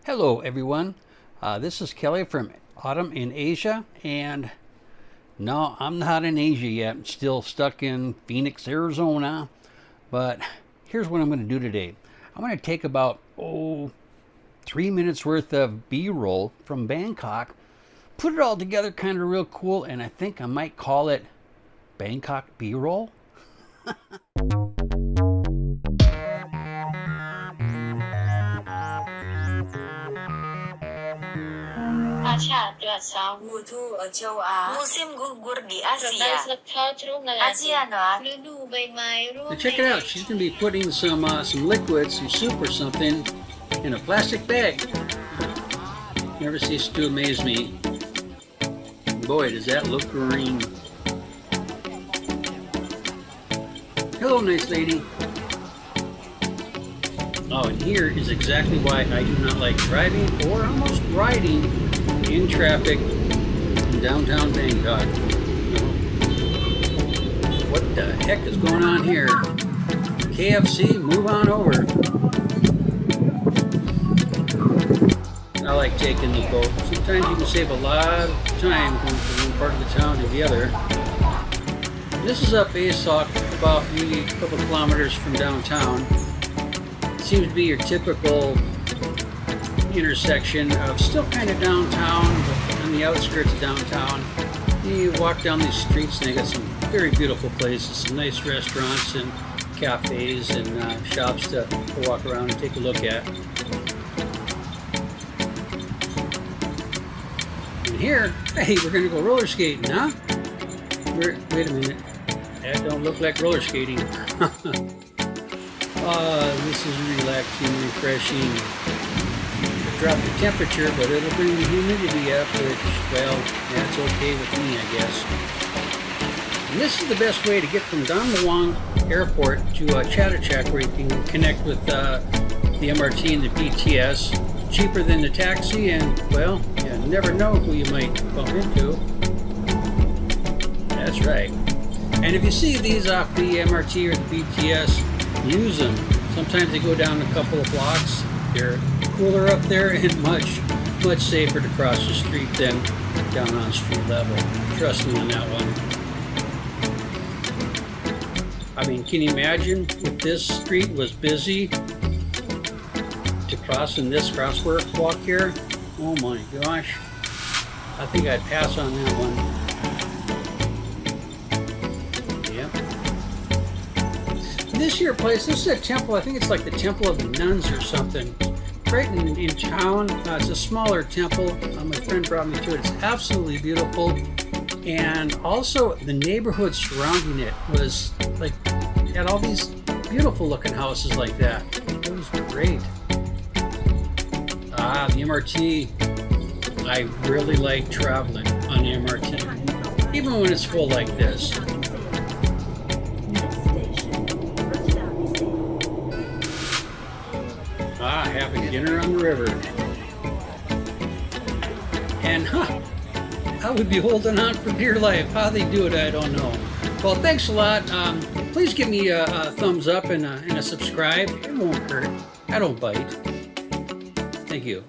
Hello everyone, this is Kelly from Autumn in Asia, and no, I'm not in Asia yet. I'm still stuck in Phoenix, Arizona, but here's what I'm going to do today. I'm going to take about 3 minutes worth of B-roll from Bangkok, put it all together kind of real cool, and I think I might call it Bangkok B-roll. Mutu musim gugur di Asia. Now check it out. She's going to be putting some liquid, some soup or something, in a plastic bag. Never ceases to amaze me. Boy, does that look green. Hello, nice lady. Oh, and here is exactly why I do not like driving or almost riding in traffic in downtown Bangkok. What the heck is going on here? KFC, move on over. I like taking the boat. Sometimes you can save a lot of time going from one part of the town to the other. This is up Bangkok, about maybe a couple kilometers from downtown. It seems to be your typical intersection of still kind of downtown, but on the outskirts of downtown. You walk down these streets and they got some very beautiful places, some nice restaurants and cafes and shops to walk around and take a look at. And here, hey, we're going to go roller skating, huh? Wait a minute. That don't look like roller skating. This is relaxing, refreshing. Drop the temperature, but it'll bring the humidity up, which, well, that's okay with me, I guess. And this is the best way to get from Don Muang Airport to Chatuchak, where you can connect with the MRT and the BTS. Cheaper than the taxi, and, well, you never know who you might bump into. That's right. And if you see these off the MRT or the BTS, use them. Sometimes they go down a couple of blocks. They're cooler up there and much safer to cross the street than down on street level. Trust me on that one. I mean, can you imagine if this street was busy to cross in this crosswalk here? Oh my gosh. I think I'd pass on that one. This here place, this is a temple. I think it's like the Temple of the Nuns or something. Right in town. It's a smaller temple. My friend brought me to it. It's absolutely beautiful. And also the neighborhood surrounding it was like, had all these beautiful looking houses like that. It was great. The MRT. I really like traveling on the MRT. Even when it's full like this. Having dinner on the river. And I would be holding on for dear life. How they do it, I don't know. Well, thanks a lot. Please give me a thumbs up and a subscribe. It won't hurt. I don't bite. Thank you.